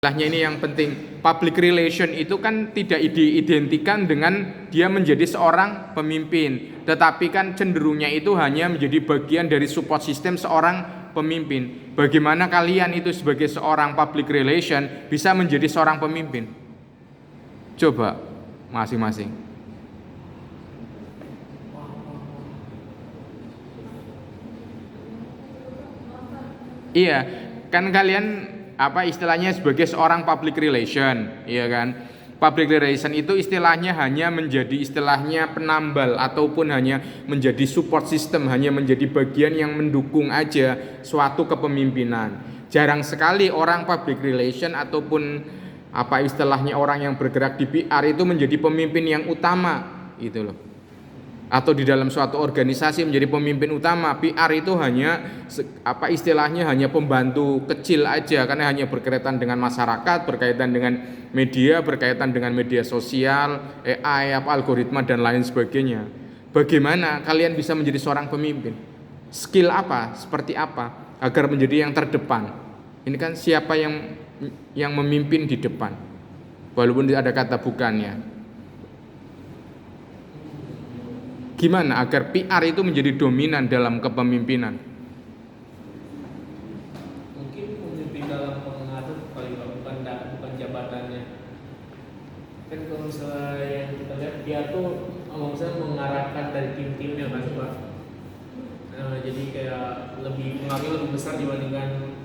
Istilahnya ini yang penting. Public relation itu kan tidak diidentikan dengan dia menjadi seorang pemimpin, tetapi kan cenderungnya itu hanya menjadi bagian dari support system seorang pemimpin. Bagaimana kalian itu sebagai seorang public relation bisa menjadi seorang pemimpin? Coba masing-masing. Iya, kan kalian apa istilahnya sebagai seorang public relation, iya kan? Public relation itu istilahnya hanya menjadi istilahnya penambal ataupun hanya menjadi support system, hanya menjadi bagian yang mendukung aja suatu kepemimpinan. Jarang sekali orang public relation ataupun apa istilahnya orang yang bergerak di PR itu menjadi pemimpin yang utama, gitu loh. Atau di dalam suatu organisasi menjadi pemimpin utama. PR itu hanya apa istilahnya hanya pembantu kecil aja, karena hanya berkaitan dengan masyarakat, berkaitan dengan media, berkaitan dengan media sosial, AI, apa algoritma dan lain sebagainya. Bagaimana kalian bisa menjadi seorang pemimpin? Skill apa? Seperti apa agar menjadi yang terdepan? Ini kan siapa yang memimpin di depan? Walaupun ada kata bukannya. Gimana agar PR itu menjadi dominan dalam kepemimpinan? Mungkin pemimpin dalam pengaruh kali bukan jabatannya. Kan kalau misalnya yang kita lihat dia tuh misalnya mengarahkan dari tim-timnya kan Pak. Jadi kayak lebih pengaruhnya lebih besar dibandingkan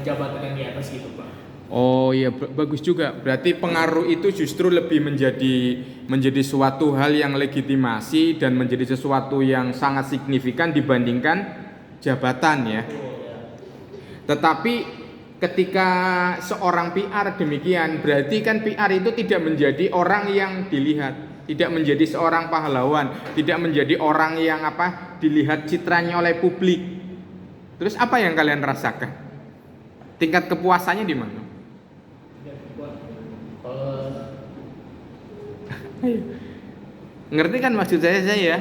jabatan yang di atas gitu Pak. Oh iya, bagus juga. Berarti pengaruh itu justru lebih menjadi suatu hal yang legitimasi dan menjadi sesuatu yang sangat signifikan dibandingkan jabatan ya. Tetapi ketika seorang PR demikian, berarti kan PR itu tidak menjadi orang yang dilihat, tidak menjadi seorang pahlawan, tidak menjadi orang yang apa dilihat citranya oleh publik. Terus apa yang kalian rasakan? Tingkat kepuasannya di mana? Ngerti kan maksud saya ya?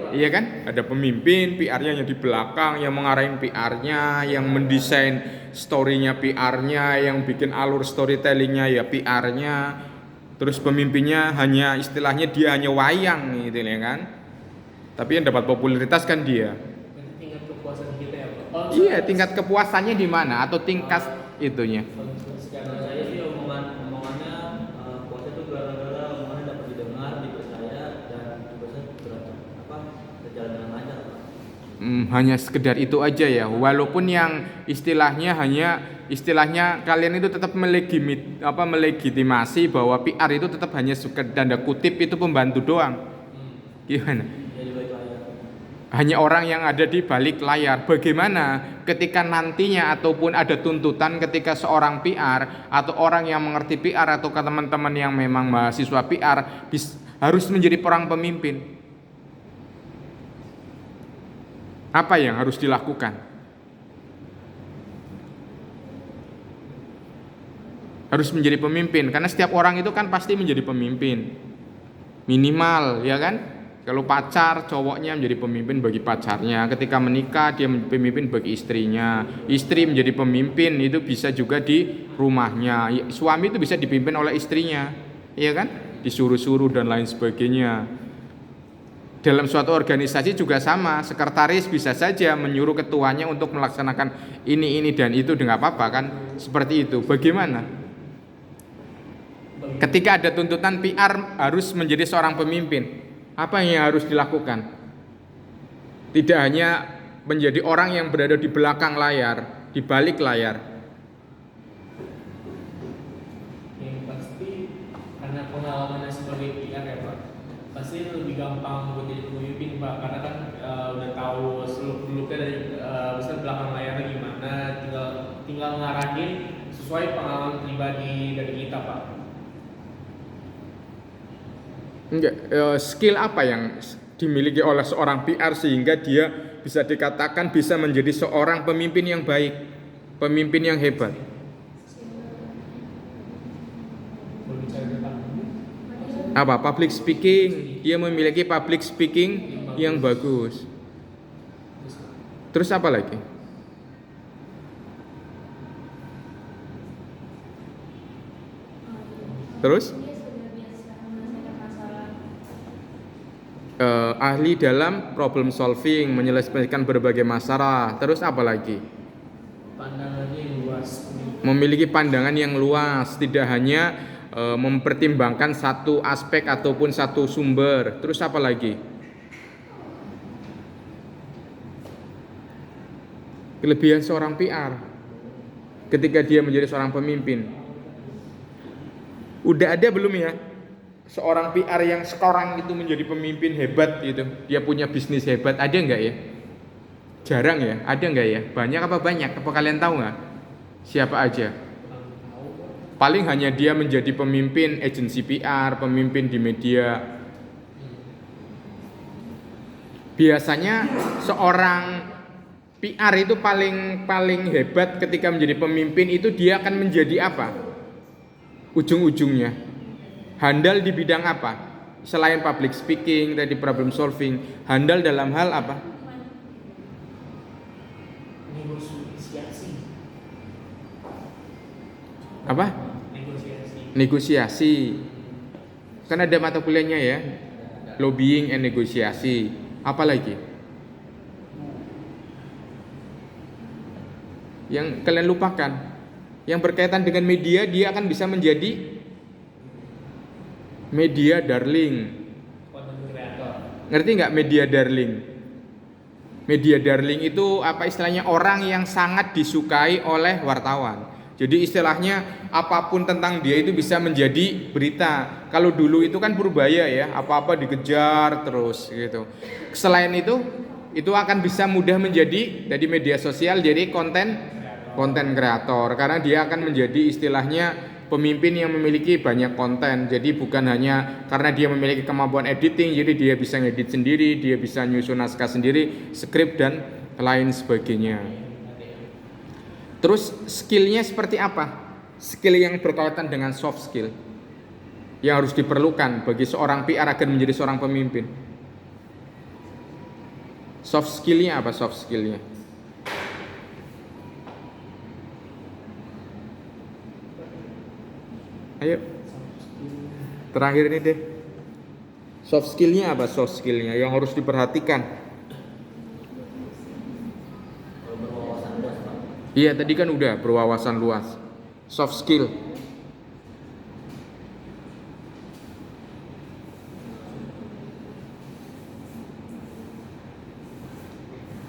Iya kan? Ada pemimpin, PR-nya yang di belakang, yang mengarahin PR-nya, yang mendesain story-nya PR-nya, yang bikin alur storytelling-nya ya PR-nya. Terus pemimpinnya hanya istilahnya dia hanya wayang gitu ya kan? Tapi yang dapat popularitas kan dia. Tingkat kepuasan kita ya Pak. Iya, tingkat kepuasannya di mana atau tingkat itunya? Secara saya sih omongannya puasa itu gara-gara omongannya dapat didengar, dipercaya dan berjalan dengan lancar. Hanya sekedar itu aja ya. Walaupun yang istilahnya kalian itu tetap melegitimasi bahwa PR itu tetap hanya sekedar tanda kutip itu pembantu doang. Gimana? Hanya orang yang ada di balik layar. Bagaimana ketika nantinya ataupun ada tuntutan ketika seorang PR atau orang yang mengerti PR atau teman-teman yang memang mahasiswa PR harus menjadi orang pemimpin? Apa yang harus dilakukan? Harus menjadi pemimpin, karena setiap orang itu kan pasti menjadi pemimpin. Minimal, ya kan? Kalau pacar, cowoknya menjadi pemimpin bagi pacarnya. Ketika menikah, dia menjadi pemimpin bagi istrinya. Istri menjadi pemimpin, itu bisa juga di rumahnya. Suami itu bisa dipimpin oleh istrinya, ya kan? Disuruh-suruh dan lain sebagainya. Dalam suatu organisasi juga sama. Sekretaris bisa saja menyuruh ketuanya untuk melaksanakan ini dan itu, dengan apa-apa kan? Seperti itu. Bagaimana? Ketika ada tuntutan PR harus menjadi seorang pemimpin, apa yang harus dilakukan? Tidak hanya menjadi orang yang berada di belakang layar, di balik layar. Yang pasti karena pengalamannya sebagai PR ya Pak, pasti lebih gampang buat jadi pemimpin Pak, karena kan udah tahu seluk-beluknya dari besar belakang layarnya gimana, tinggal ngarahin sesuai pengalaman pribadi dari kita Pak. Skill apa yang dimiliki oleh seorang PR sehingga dia bisa dikatakan bisa menjadi seorang pemimpin yang baik, pemimpin yang hebat? Apa? Public speaking. Dia memiliki public speaking yang bagus. Terus apa lagi? Terus Dia sudah biasa menyelesaikan masalah. ahli dalam problem solving, menyelesaikan berbagai masalah. Terus apa lagi? Pandangannya yang luas. Memiliki pandangan yang luas, tidak hanya mempertimbangkan satu aspek ataupun satu sumber. Terus apa lagi? Kelebihan seorang PR ketika dia menjadi seorang pemimpin. Udah ada belum ya seorang PR yang sekarang itu menjadi pemimpin hebat gitu? Dia punya bisnis hebat, ada nggak ya? Jarang ya, ada nggak ya? Banyak apa banyak? Apa kalian tahu nggak? Siapa aja? Paling hanya dia menjadi pemimpin agensi PR, pemimpin di media. Biasanya seorang PR itu paling hebat ketika menjadi pemimpin itu dia akan menjadi apa? Ujung-ujungnya handal di bidang apa? Selain public speaking, tadi problem solving, handal dalam hal apa? Negosiasi. Apa? Negosiasi. Kan ada mata kuliahnya ya. Lobbying and negosiasi. Apa lagi? Yang kalian lupakan. Yang berkaitan dengan media, dia akan bisa menjadi media darling. Content creator. Ngerti nggak media darling? Media darling itu apa istilahnya, orang yang sangat disukai oleh wartawan. Jadi istilahnya apapun tentang dia itu bisa menjadi berita. Kalau dulu itu kan purbaya ya, apa-apa dikejar terus gitu. Selain itu akan bisa mudah menjadi dari media sosial jadi konten kreator, karena dia akan menjadi istilahnya pemimpin yang memiliki banyak konten. Jadi bukan hanya karena dia memiliki kemampuan editing, jadi dia bisa ngedit sendiri, dia bisa nyusun naskah sendiri, skrip dan lain sebagainya. Terus skillnya seperti apa? Skill yang berkaitan dengan soft skill yang harus diperlukan bagi seorang PR agar menjadi seorang pemimpin. Soft skillnya apa? Soft skillnya ayo, terakhir ini deh. Soft skillnya apa? Soft skillnya yang harus diperhatikan. Berwawasan luas, Pak. Iya, tadi kan udah berwawasan luas. Soft skill.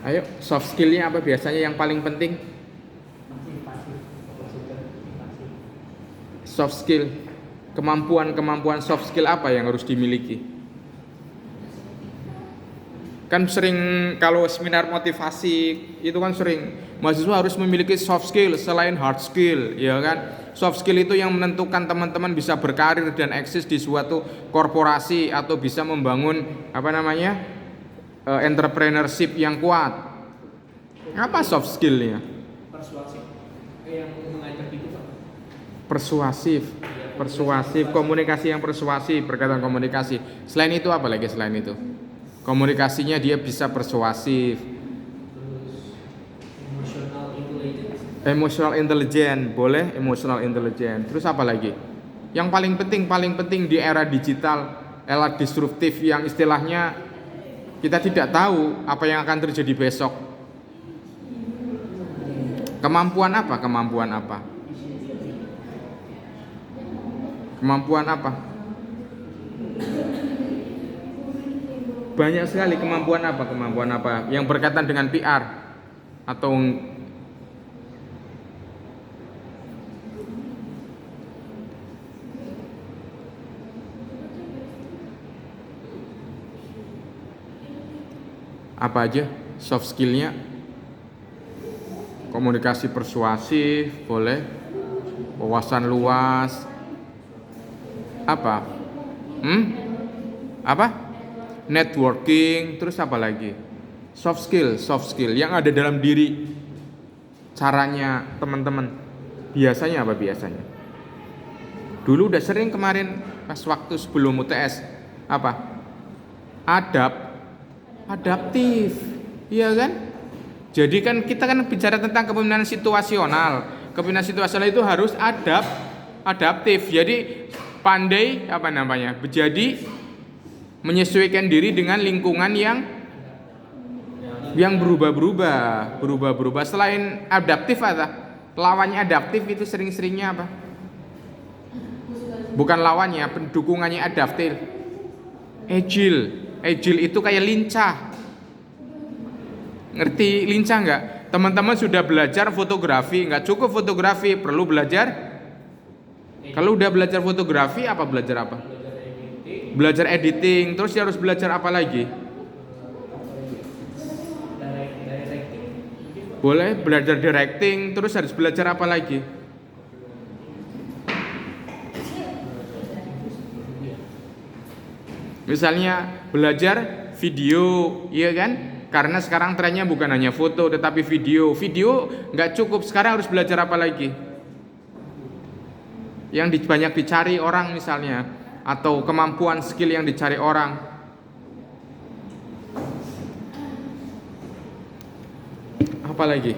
Ayo, soft skillnya apa biasanya yang paling penting? Soft skill. Kemampuan soft skill apa yang harus dimiliki? Kan sering kalau seminar motivasi itu kan sering mahasiswa harus memiliki soft skill selain hard skill, ya kan? Soft skill itu yang menentukan teman-teman bisa berkarir dan eksis di suatu korporasi atau bisa membangun entrepreneurship yang kuat. Apa soft skillnya? Persuasif. Yang mengajak itu Pak. Persuasif, komunikasi yang persuasif, berkaitan komunikasi. Selain itu apa lagi selain itu? Komunikasinya dia bisa persuasif. Terus Emotional intelligence, boleh emotional intelligence. Terus apa lagi? Yang paling penting di era digital, era disruptif yang istilahnya kita tidak tahu apa yang akan terjadi besok. Kemampuan apa? Banyak sekali kemampuan apa yang berkaitan dengan PR atau apa aja soft skillnya? Komunikasi persuasif, boleh. Wawasan luas. Apa? Networking, terus apa lagi? Soft skill yang ada dalam diri. Caranya teman-teman biasanya apa biasanya? Dulu udah sering kemarin pas waktu sebelum UTS apa? Adaptif. Iya kan? Jadi kan kita bicara tentang kepemimpinan situasional. Kepemimpinan situasional itu harus adaptif. Jadi pandai apa namanya? Menjadi menyesuaikan diri dengan lingkungan yang berubah-berubah. Selain adaptif apa? Lawannya adaptif itu sering-seringnya apa? Bukan lawannya, pendukungannya adaptif. Agile itu kayak lincah. Ngerti lincah nggak? Teman-teman sudah belajar fotografi, nggak cukup fotografi, perlu belajar. Kalau udah belajar fotografi, belajar apa? Belajar editing, terus dia harus belajar apa lagi? Boleh belajar directing, terus harus belajar apa lagi? Misalnya belajar video, iya kan? Karena sekarang trennya bukan hanya foto tetapi video. Video nggak cukup, sekarang harus belajar apa lagi? Yang banyak dicari orang misalnya, atau kemampuan skill yang dicari orang. Apa lagi?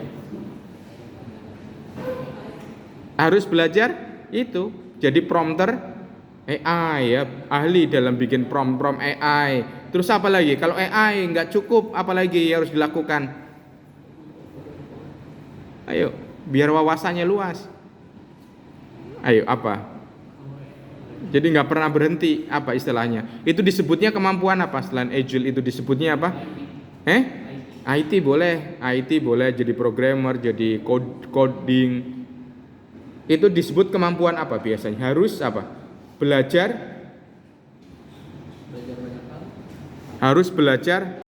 Harus belajar itu. Jadi prompter AI ya, ahli dalam bikin prompt AI. Terus apa lagi? Kalau AI nggak cukup, apa lagi yang harus dilakukan? Ayo, biar wawasannya luas. Ayo, apa? Jadi nggak pernah berhenti, apa istilahnya? Itu disebutnya kemampuan apa? Selain agile itu disebutnya apa? IT boleh jadi programmer, jadi coding. Itu disebut kemampuan apa biasanya? Harus apa? Belajar. Harus belajar